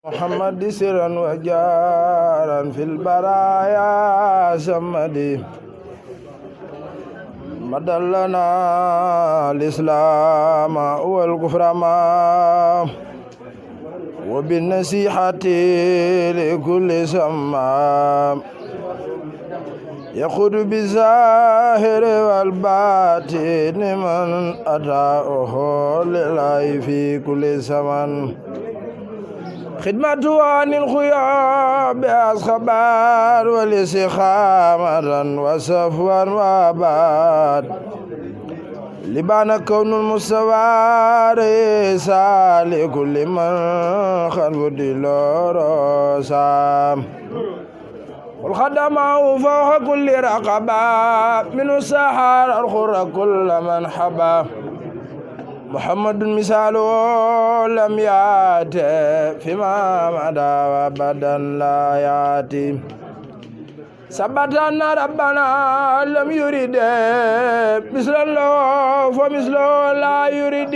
محمد سرا وجارا في البرايا سمدي مدلنا الإسلام والكفر ما وبالنصيحة لكل سمام يخذ بالظاهر والباطن من أداؤه لله في كل زمان خدمة عن الخيام بأصحاب والاستخامة وصفوا واباد لبان كون المستوى رئيسا لكل من خلف دلورسام والخدماء فوق كل رقبة من السحر الخر كل من حبا محمد مثاله لم يأتي فيما مدى وابدا لا يأتي ثبت أن ربنا لم يرد مثل الله فمثله لا يريد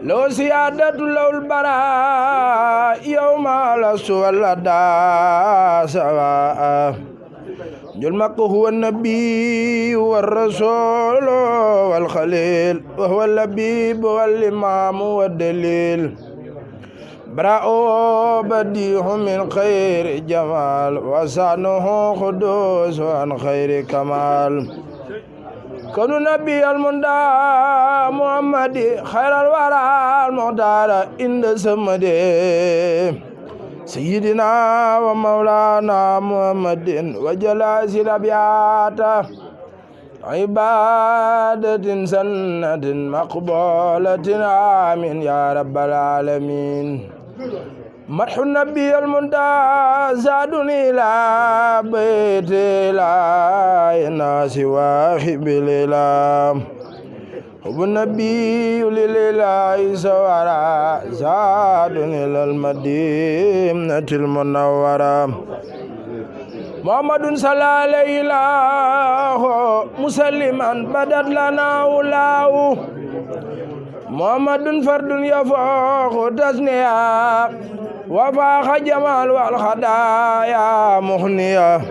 لو سيادة لو البراء يوم لست ولدا سواء جلمك هو النبي والرسول والخليل وهو اللبيب والإمام والدليل براء بديه من خير جمال وسعنه خدوس عن خير كمال كون النبي المندى محمد خير الورى المختار عند سمده سيدنا ومولانا محمد وجلاس الأبيات عبادة سنة مقبولة آمين يا رب العالمين مدح النبي المنتهى زادني إلى بيت لا الناس واخب الإله حب النبي لله سوارا زادني إلى المدينة المنورة محمد صلى عليه الله مسلما بدت لنا ولاه محمد فرد يفوق تسنيا وفاق جمال والخدايا مخنيا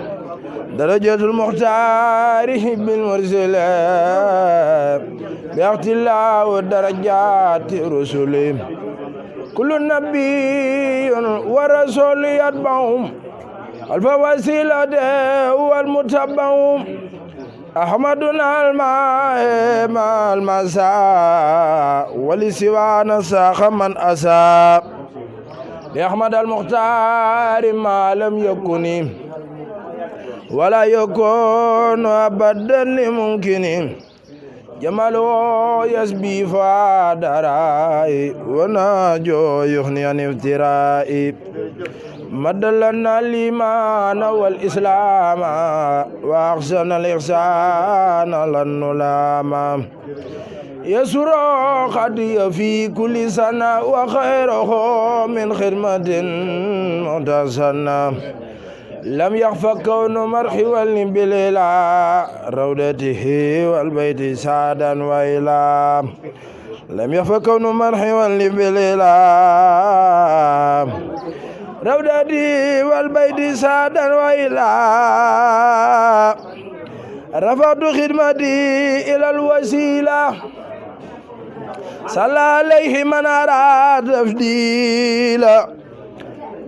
درجة المختار بالمرسل بيخت الله ودرجات رسله كل نبي ورسول يتبعهم الف وسيلة والمتبع أحمدنا الماء مع المساء ولسوانا ساخ من أساء لأحمد المختار ما لم يكن ولا يكون أبدا لممكن جماله يسبي فادراي وناجو يغني عن افترائي مدلنا الإيمان والإسلام وأحسن الإحسان للنلام يسر قد في كل سنة وخيره من خدمة متسنة لم يخف كون مرحوا بالإله رودته والبيت سعدا وإله لم يخف كون مرحوا بالإله رودتي والبيت سعدا وإله رفعت خدمتي إلى الوسيلة صلى عليه من أراد تفضيلا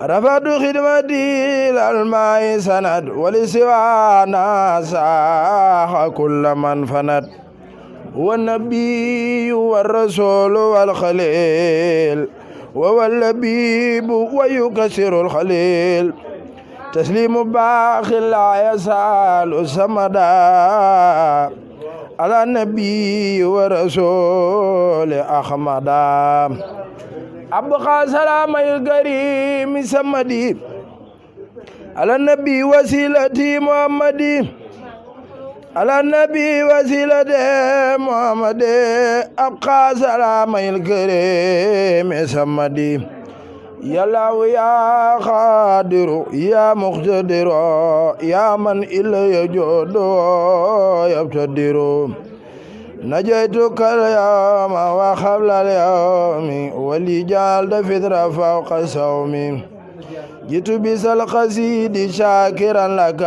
رفعت خدمتي إلى الماء سند ولسوانا ساح كل من فند هو النبي والرسول والخليل وهو اللبيب ويكسر الخليل تسليم باخ لا يسال سمدا على النبي ورسول أحمدا أبقى سلام الكريم سمدي على النبي وسيلتي محمدي على النبي وسيلتي محمد أبقى سلام الكريم سمدي يا الله يا قادر يا مقتدر يا من إلي يجود يبتدر نجيتك اليوم وقبل اليوم ولي جعلت فطر فوق صومي جئت بس القصيد شاكرا لك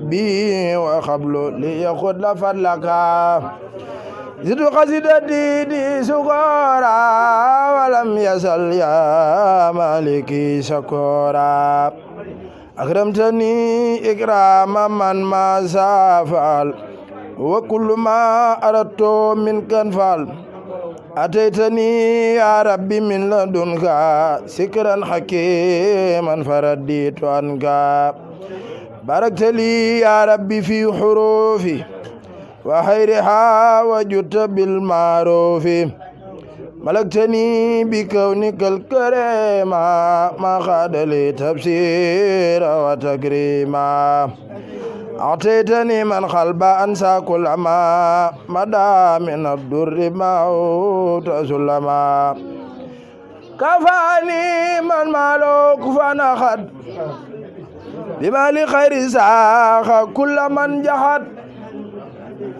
بي وقبل ليخذ فضلك زدت قصيدتي دي سكورا ولم يزل يا مالكي شكورا أكرمتني إكرام من ما سافل وكل ما أردت منك انفعل أتيتني يا ربي من لدنك سكرا حكيما فرديت عنك باركت لي يا ربي في حروفي وخيرها وجدت بالمعروف ملكتني بكونك الكريم ما خاد لي تبصير وتكريما أعطيتني من قلب أنسى كل ما مدى من الدر موت سلما كفاني من مالك فنخد بما لخير ساخ كل من جحد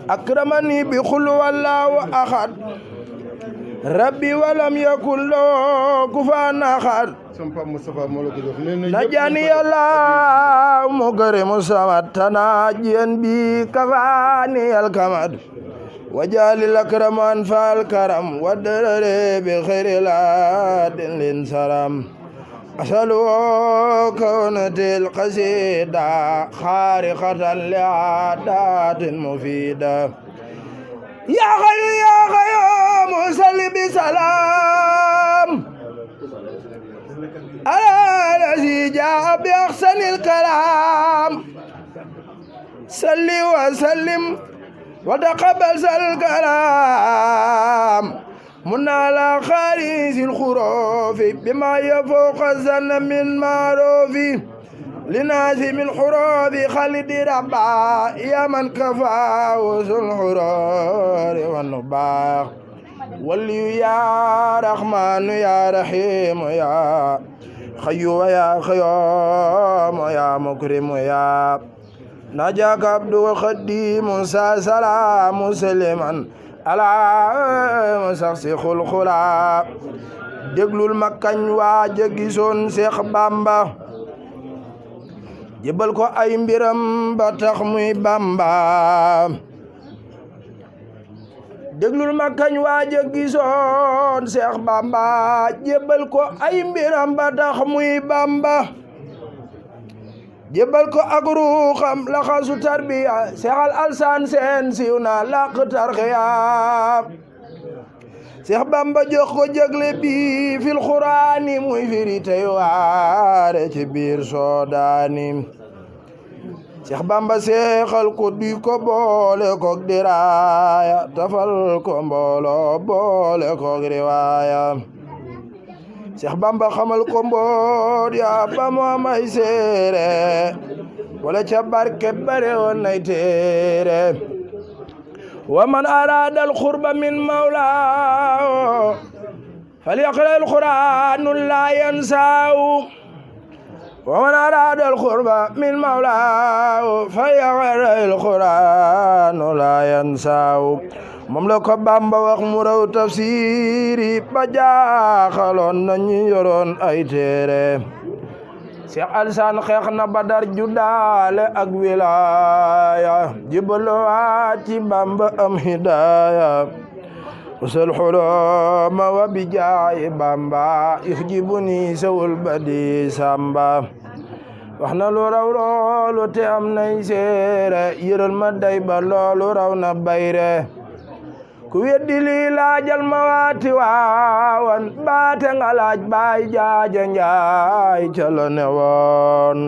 أكرمني بخلو الله أحد ربي ولم يكن له كفوا أحد نجاني الله مكرم السماء تناجيا بي كفاني الكمد وجعل الأكرم أنفع الكرم والدرر بخير العاد للسلام أسأل كونت القصيدة خارقة لعادات مفيدة يا خيوم صل بسلام على الذي جاء بأحسن الكلام صل وسلم وتقبل الكلام من على خارج الخروف بما يفوق الظن من معروف لناس من حروف خالد ربا يا من كفاه ذو الحرور والنباغ ولي يا رحمن يا رحيم يا خيو يا خيوم يا مكرم يا نجاك عبد الخديم سلام مسلما على مسخ الخلا déglul ma kañ waaja gisoon Seex Bamba jébbal ko ay mbiram ba tax muy Bamba déglul ma kañ waaja gisoon Seex Bamba jébbal ko ay mbiram ba tax muy Bamba jébbal ko ak ruuxam la xasu tarbiya Seexal Alsaan seen siiw na laq tarxiya Seex Bamba jox ko jagle bi fil Quraani muy firi tey waare ci biir soodaani Seex Bamba seexal ko duy ko boole koog diraaya tafal ko mboolo boole koog riwaaya Seex Bamba xamal ko mboot ya ba mu am ay seere wala ca barke bare woon nay teere wa man arada alqurba min mawlaahu falyaqra alqur'aan la yansaahu wa man arada alqurba min mawlaahu falyaqra alqur'aan la yansaahu moom la ko Bamba wax mu raw tafsiri ba jaaxaloon nañu yoroon ay téere Seex Alsaan xeex na Badar judaale ak wilaaya jibalowaat ci Bamba am hidaaya usal xuloma wa bijaayi Bamba ixjibuni sawul badi samba wax na lu raw loolu te am nay seere yëral ma day ba loolu raw na bayre ku weddi lii laajal ma waati waawan baate nga laaj baay jaaja njaay ca la ne woon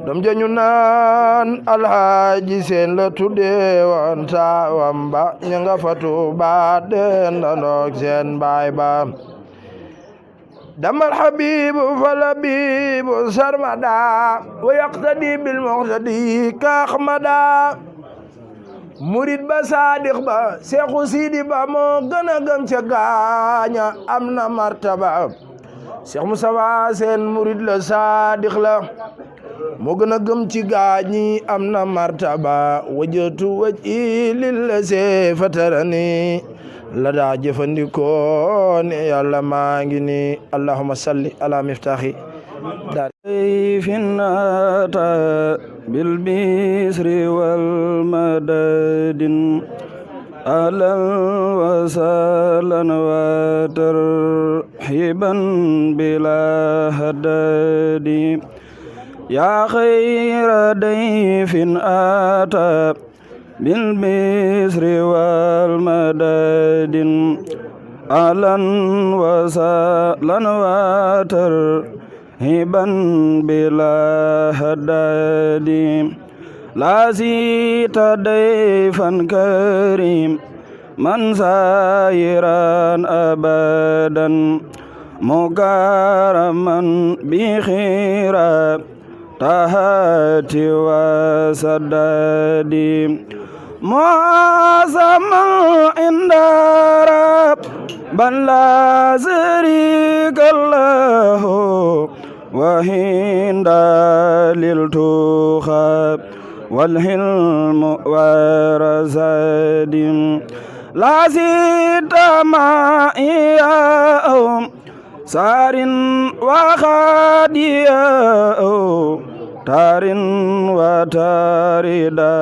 dam jañu naan alhaaji seen la tudde woon taawam ba ña nga fatu ba den la ndoog seen baay ba damal habibu falabibu sarmada wa yaqtadi bil muqtadi ka ahmada murid ba saadiq ba Seexu Sidi ba moo gën a gëm ca gaaña am na martaba Seex Musaa seen murid la saadiq la moo gën a gëm ci gaañi am na martaba wajjatu wajhi lillazi fatarani la daa jëfandikoo ne yàlla maa ngi ni allahumma salli ala miftahi dar finnata bil bisri wal madadin ahlan wa sahlan wa tarhiban bila hadadi ya khayra dayfin ata bil bisri wal madadin ahlan wa sahlan wa tarhiban bila hadadi la zita dayfan karim man sayiran abadan mukaraman bi khira tahati wa sadadi muazaman indara ban la sharika lahu wa hinda lil tukhab والحلم ورزاد لا زيد معي سار وخاديا تار وتاردا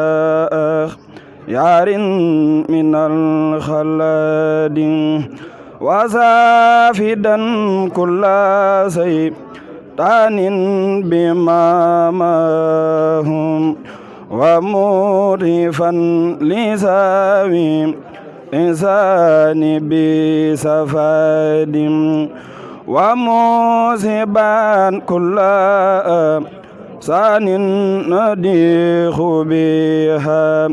يار من الخلاد وزافدا كل سيطان بما معهم ومورفا لساوي إنسان بسفاد وموسبا كل سان نديخ بها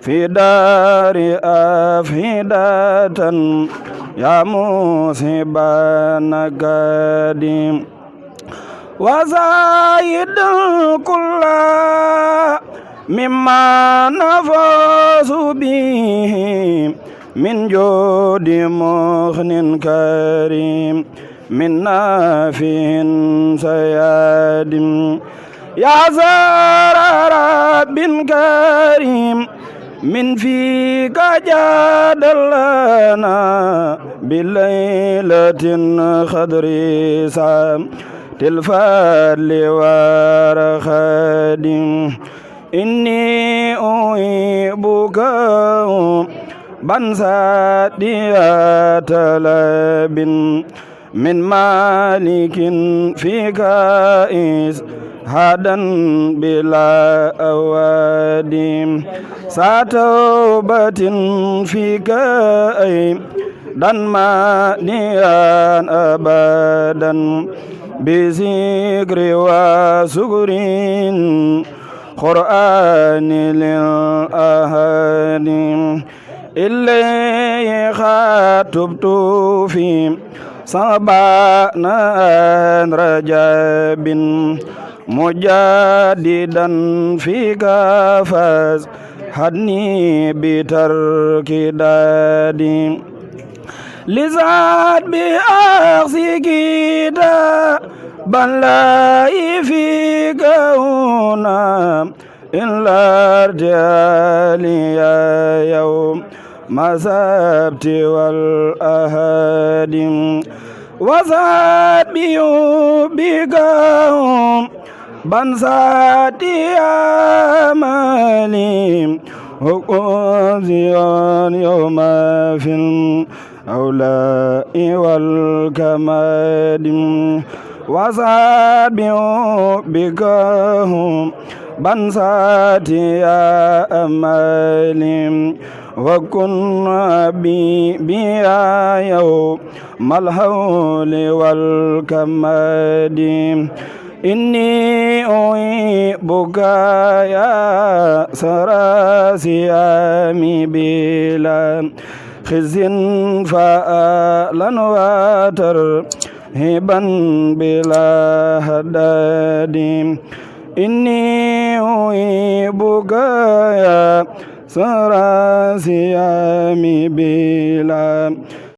في دار أفهدة يا موسبا نقادم وزايد كل مما نفوز به من جود مغن كريم من نافع سياد يا زار رب كريم من فيك جاد لنا بليلة خضر سام الفضل ورخاد إني أحبك بنساتيات لب من مالك فيك إس هادا بلا أواد ساتوبة فيك أي دان ما نيان أبدا بذكر وسكر قرآن للأهل إليه خاطبت في صبان رجب مجددا فيك فاز حدني بترك دادي لزاد بأخذ كده بل لا فيك هنا إلا رجالي يوم مسبت والأهد وزاد بيوبكهم بنساتي أمالي وقوزيان يوم في الأولاء والكماد وزاد بيوبكهم بنساتي أمالي وكن بيا يوم الهول والكماد إني أحبك يا سراسيامي بلا خزي فألا وترهبا بلا هداد إني أحبك يا سراسيامي بلا